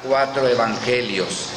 4 evangelios: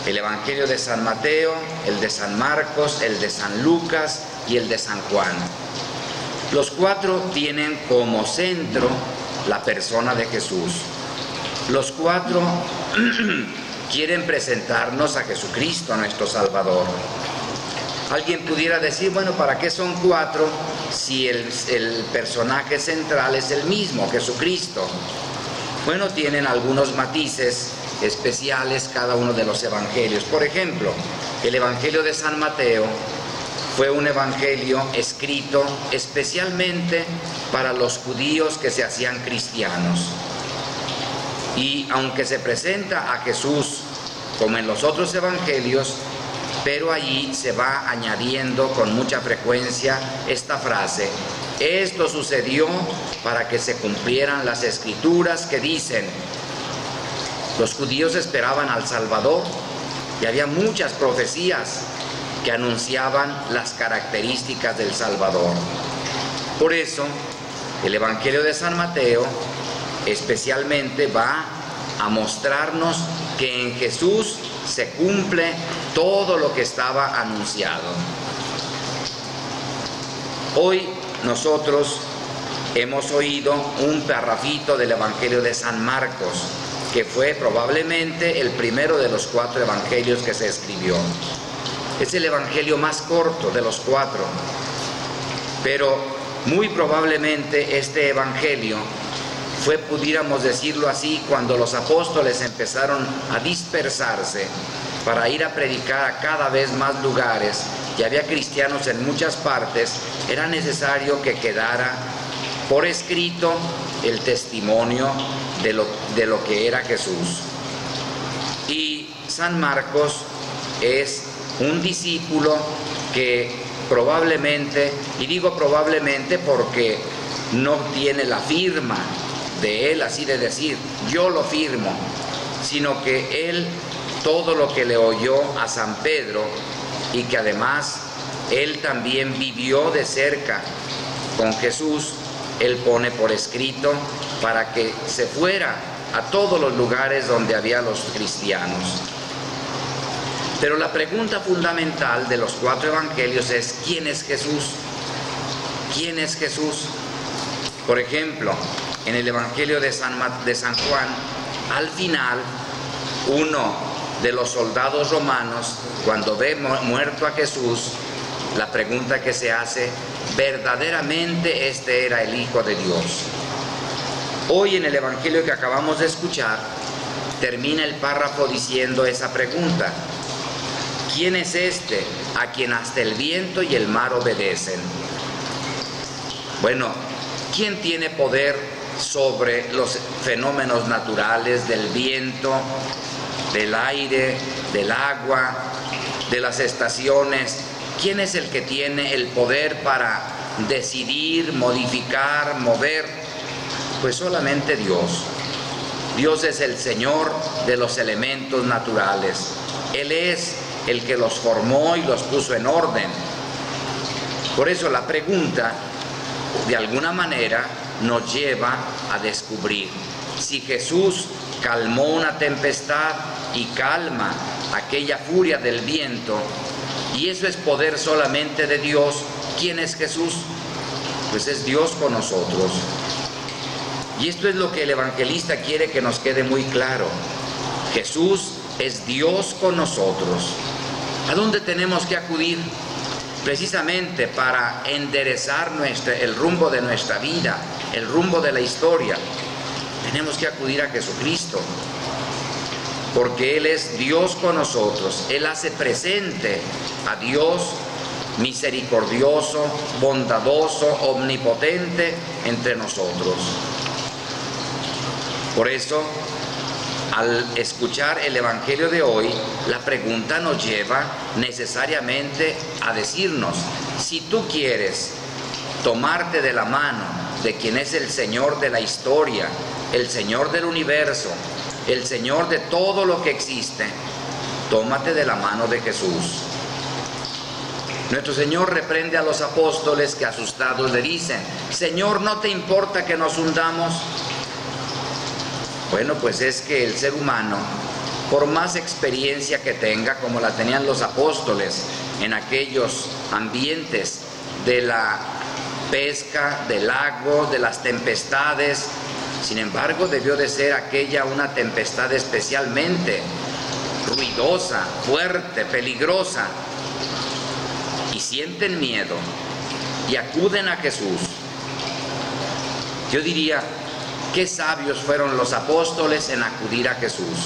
el Evangelio de San Mateo, el de San Marcos, el de San Lucas y el de San Juan. Los 4 tienen como centro la persona de Jesús. Los 4 quieren presentarnos a Jesucristo, nuestro Salvador. Alguien pudiera decir, bueno, ¿para qué son 4 si el personaje central es el mismo, Jesucristo? Bueno, tienen algunos matices especiales cada uno de los evangelios. Por ejemplo, el Evangelio de San Mateo fue un evangelio escrito especialmente para los judíos que se hacían cristianos. Y aunque se presenta a Jesús como en los otros evangelios, pero allí se va añadiendo con mucha frecuencia esta frase: esto sucedió para que se cumplieran las escrituras que dicen. Los judíos esperaban al Salvador y había muchas profecías que anunciaban las características del Salvador. Por eso, el Evangelio de San Mateo especialmente va a mostrarnos que en Jesús se cumple todo lo que estaba anunciado. Hoy nosotros hemos oído un parrafito del Evangelio de San Marcos, que fue probablemente el primero de los 4 evangelios que se escribió. Es el evangelio más corto de los 4, pero muy probablemente este evangelio fue, pudiéramos decirlo así, cuando los apóstoles empezaron a dispersarse para ir a predicar a cada vez más lugares y había cristianos en muchas partes, era necesario que quedara por escrito el testimonio de lo que era Jesús. Y San Marcos es un discípulo que probablemente, y digo probablemente porque no tiene la firma de él, así de decir, yo lo firmo, sino que él, todo lo que le oyó a San Pedro, y que además él también vivió de cerca con Jesús, él pone por escrito para que se fuera a todos los lugares donde había los cristianos. Pero la pregunta fundamental de los 4 evangelios es: ¿quién es Jesús? ¿Quién es Jesús? Por ejemplo, en el Evangelio de San Juan, al final, uno de los soldados romanos, cuando ve muerto a Jesús, la pregunta que se hace: ¿verdaderamente este era el Hijo de Dios? Hoy en el Evangelio que acabamos de escuchar, termina el párrafo diciendo esa pregunta: ¿quién es este a quien hasta el viento y el mar obedecen? Bueno, ¿quién tiene poder sobre los fenómenos naturales del viento, del aire, del agua, de las estaciones? ¿Quién es el que tiene el poder para decidir, modificar, mover? Pues solamente Dios. Dios es el Señor de los elementos naturales. Él es el que los formó y los puso en orden. Por eso la pregunta, de alguna manera, nos lleva a descubrir si Jesús calmó una tempestad y calma aquella furia del viento, y eso es poder solamente de Dios. ¿Quién es Jesús? Pues es Dios con nosotros. Y esto es lo que el evangelista quiere que nos quede muy claro. Jesús es Dios con nosotros. ¿A dónde tenemos que acudir? Precisamente para enderezar el rumbo de nuestra vida, el rumbo de la historia. Tenemos que acudir a Jesucristo, porque Él es Dios con nosotros. Él hace presente a Dios misericordioso, bondadoso, omnipotente entre nosotros. Por eso, al escuchar el Evangelio de hoy, la pregunta nos lleva necesariamente a decirnos: si tú quieres tomarte de la mano de quien es el Señor de la historia, el Señor del universo, el Señor de todo lo que existe, tómate de la mano de Jesús. Nuestro Señor reprende a los apóstoles que asustados le dicen: Señor, ¿no te importa que nos hundamos? Bueno, pues es que el ser humano, por más experiencia que tenga, como la tenían los apóstoles en aquellos ambientes de la pesca, del lago, de las tempestades, sin embargo, debió de ser aquella una tempestad especialmente ruidosa, fuerte, peligrosa, y sienten miedo y acuden a Jesús. Yo diría, qué sabios fueron los apóstoles en acudir a Jesús,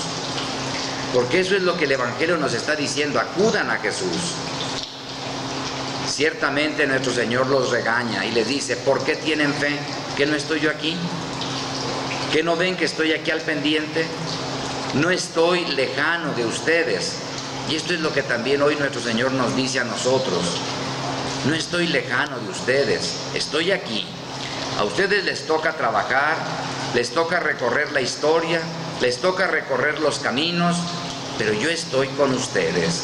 porque eso es lo que el Evangelio nos está diciendo: acudan a Jesús. Ciertamente nuestro Señor los regaña y les dice: ¿por qué tienen fe? ¿Que no estoy yo aquí? ¿Que no ven que estoy aquí al pendiente? No estoy lejano de ustedes. Y esto es lo que también hoy nuestro Señor nos dice a nosotros: no estoy lejano de ustedes, estoy aquí. A ustedes les toca trabajar, les toca recorrer la historia, les toca recorrer los caminos, pero yo estoy con ustedes.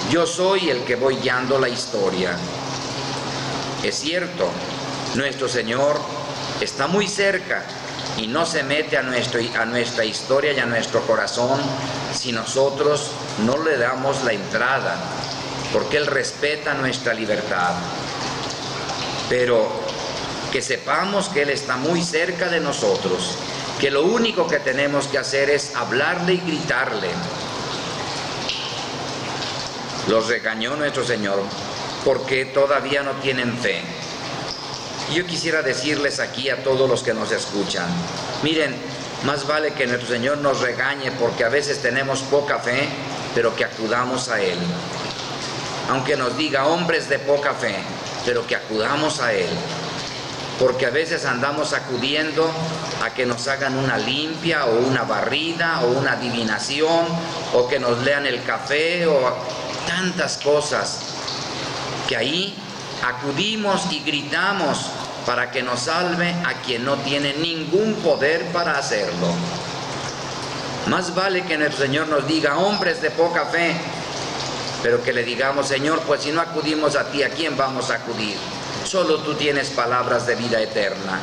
Yo soy el que voy guiando la historia. Es cierto, nuestro Señor está muy cerca y no se mete a nuestra historia y a nuestro corazón si nosotros no le damos la entrada, porque Él respeta nuestra libertad. Pero que sepamos que Él está muy cerca de nosotros, que lo único que tenemos que hacer es hablarle y gritarle. Los regañó nuestro Señor porque todavía no tienen fe. Y yo quisiera decirles aquí a todos los que nos escuchan: miren, más vale que nuestro Señor nos regañe porque a veces tenemos poca fe, pero que acudamos a Él. Aunque nos diga hombres de poca fe, pero que acudamos a Él. Porque a veces andamos acudiendo a que nos hagan una limpia o una barrida o una adivinación, o que nos lean el café, o tantas cosas, que ahí acudimos y gritamos para que nos salve a quien no tiene ningún poder para hacerlo. Más vale que nuestro Señor nos diga hombres de poca fe, pero que le digamos: Señor, pues si no acudimos a ti, ¿a quién vamos a acudir? Solo tú tienes palabras de vida eterna.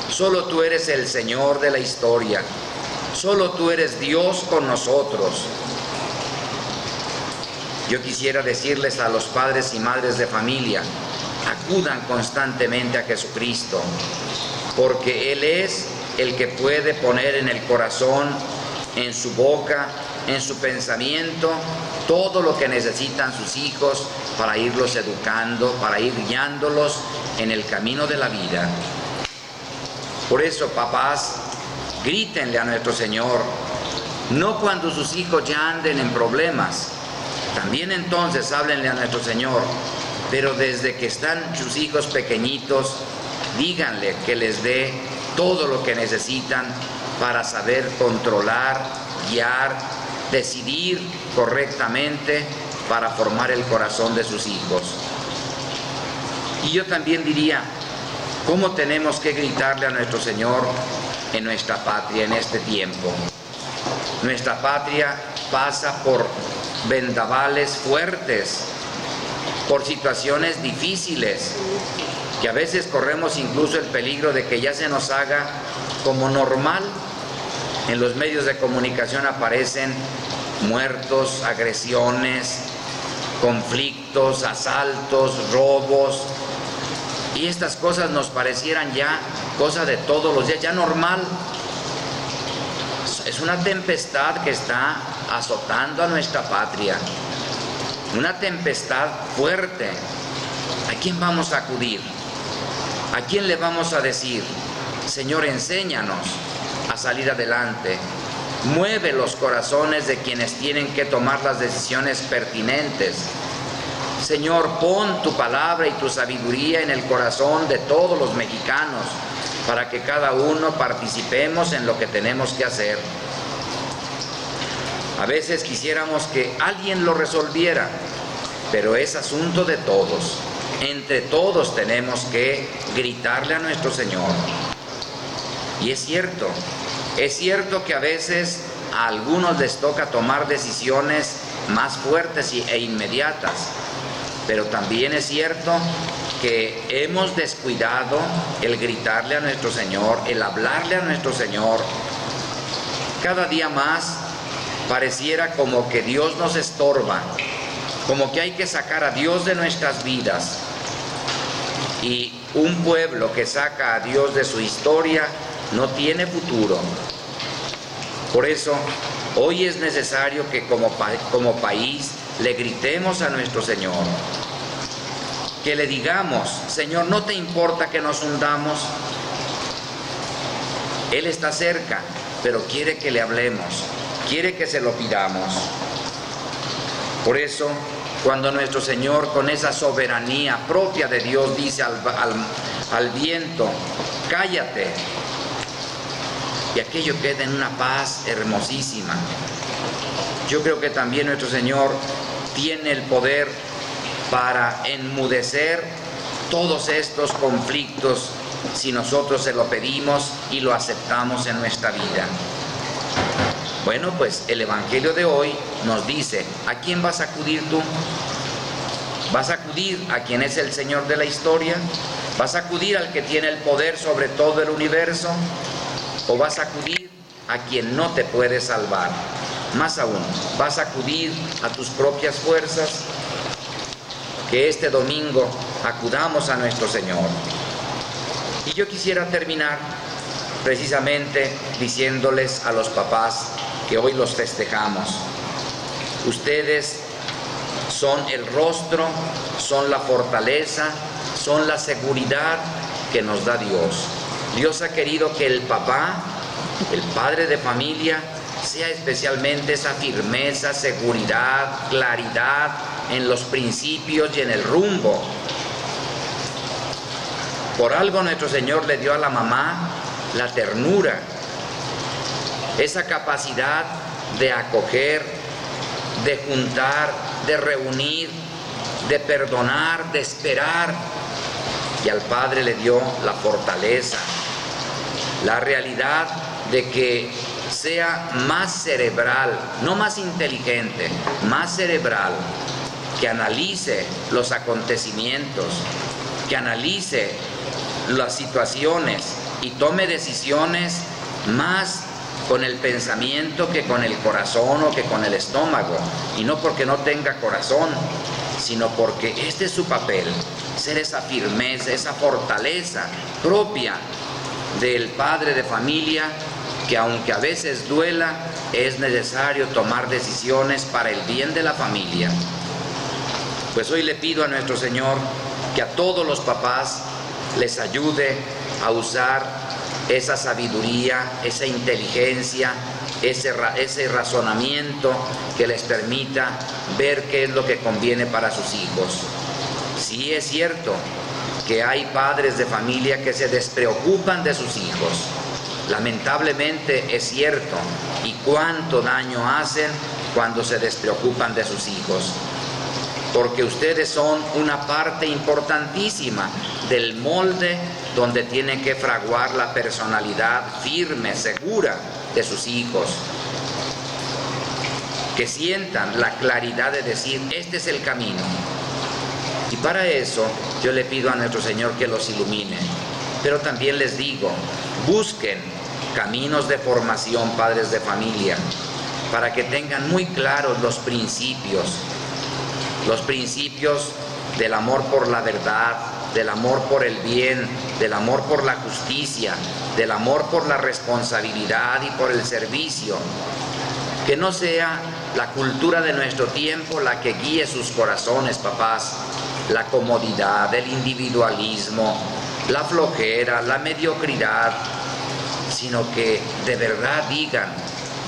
Solo tú eres el Señor de la historia. Solo tú eres Dios con nosotros. Yo quisiera decirles a los padres y madres de familia: acudan constantemente a Jesucristo, porque Él es el que puede poner en el corazón, en su boca, en su pensamiento, todo lo que necesitan sus hijos para irlos educando, para ir guiándolos en el camino de la vida. Por eso, papás, grítenle a nuestro Señor, no cuando sus hijos ya anden en problemas. También entonces háblenle a nuestro Señor, pero desde que están sus hijos pequeñitos, díganle que les dé todo lo que necesitan para saber controlar, guiar, decidir correctamente para formar el corazón de sus hijos. Y yo también diría, ¿cómo tenemos que gritarle a nuestro Señor en nuestra patria en este tiempo? Nuestra patria pasa por vendavales fuertes, por situaciones difíciles, que a veces corremos incluso el peligro de que ya se nos haga como normal. En los medios de comunicación aparecen muertos, agresiones, conflictos, asaltos, robos, y estas cosas nos parecieran ya cosa de todos los días, ya normal. Es una tempestad que está azotando a nuestra patria, una tempestad fuerte. ¿A quién vamos a acudir? ¿A quién le vamos a decir: Señor, enséñanos a salir adelante? Mueve los corazones de quienes tienen que tomar las decisiones pertinentes. Señor, pon tu palabra y tu sabiduría en el corazón de todos los mexicanos, para que cada uno participemos en lo que tenemos que hacer. A veces quisiéramos que alguien lo resolviera, pero es asunto de todos. Entre todos tenemos que gritarle a nuestro Señor. Y es cierto que a veces a algunos les toca tomar decisiones más fuertes e inmediatas, pero también es cierto que hemos descuidado el gritarle a nuestro Señor, el hablarle a nuestro Señor. Cada día más pareciera como que Dios nos estorba, como que hay que sacar a Dios de nuestras vidas. Y un pueblo que saca a Dios de su historia no tiene futuro. Por eso, hoy es necesario que como país le gritemos a nuestro Señor, que le digamos: Señor, ¿no te importa que nos hundamos? Él está cerca, pero quiere que le hablemos, quiere que se lo pidamos. Por eso, cuando nuestro Señor, con esa soberanía propia de Dios, dice al viento: cállate, y aquello queda en una paz hermosísima. Yo creo que también nuestro Señor tiene el poder para enmudecer todos estos conflictos si nosotros se lo pedimos y lo aceptamos en nuestra vida. Bueno, pues el Evangelio de hoy nos dice: ¿a quién vas a acudir tú? ¿Vas a acudir a quien es el Señor de la historia? ¿Vas a acudir al que tiene el poder sobre todo el universo? ¿O vas a acudir a quien no te puede salvar? Más aún, ¿vas a acudir a tus propias fuerzas? Que este domingo acudamos a nuestro Señor. Y yo quisiera terminar precisamente diciéndoles a los papás que hoy los festejamos: ustedes son el rostro, son la fortaleza, son la seguridad que nos da Dios. Dios ha querido que el papá, el padre de familia, sea especialmente esa firmeza, seguridad, claridad en los principios y en el rumbo. Por algo nuestro Señor le dio a la mamá la ternura, esa capacidad de acoger, de juntar, de reunir, de perdonar, de esperar. Y al Padre le dio la fortaleza, la realidad de que sea más cerebral, no más inteligente, más cerebral, que analice los acontecimientos, que analice las situaciones y tome decisiones más con el pensamiento que con el corazón o que con el estómago. Y no porque no tenga corazón, sino porque este es su papel, ser esa firmeza, esa fortaleza propia del padre de familia, que aunque a veces duela, es necesario tomar decisiones para el bien de la familia. Pues hoy le pido a nuestro Señor que a todos los papás les ayude a usar esa sabiduría, esa inteligencia, ese razonamiento que les permita ver qué es lo que conviene para sus hijos. Sí es cierto que hay padres de familia que se despreocupan de sus hijos. Lamentablemente es cierto, y cuánto daño hacen cuando se despreocupan de sus hijos, porque ustedes son una parte importantísima del molde donde tienen que fraguar la personalidad firme, segura de sus hijos, que sientan la claridad de decir: este es el camino. Y para eso yo le pido a nuestro Señor que los ilumine, pero también les digo: busquen caminos de formación, padres de familia, para que tengan muy claros los principios del amor por la verdad, del amor por el bien, del amor por la justicia, del amor por la responsabilidad y por el servicio. Que no sea la cultura de nuestro tiempo la que guíe sus corazones, papás, la comodidad, el individualismo, la flojera, la mediocridad, sino que de verdad digan: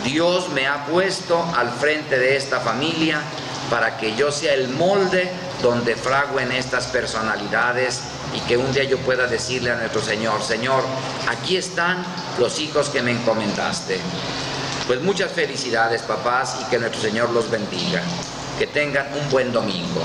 Dios me ha puesto al frente de esta familia para que yo sea el molde donde fraguen estas personalidades, y que un día yo pueda decirle a nuestro Señor: Señor, aquí están los hijos que me encomendaste. Pues muchas felicidades, papás, y que nuestro Señor los bendiga. Que tengan un buen domingo.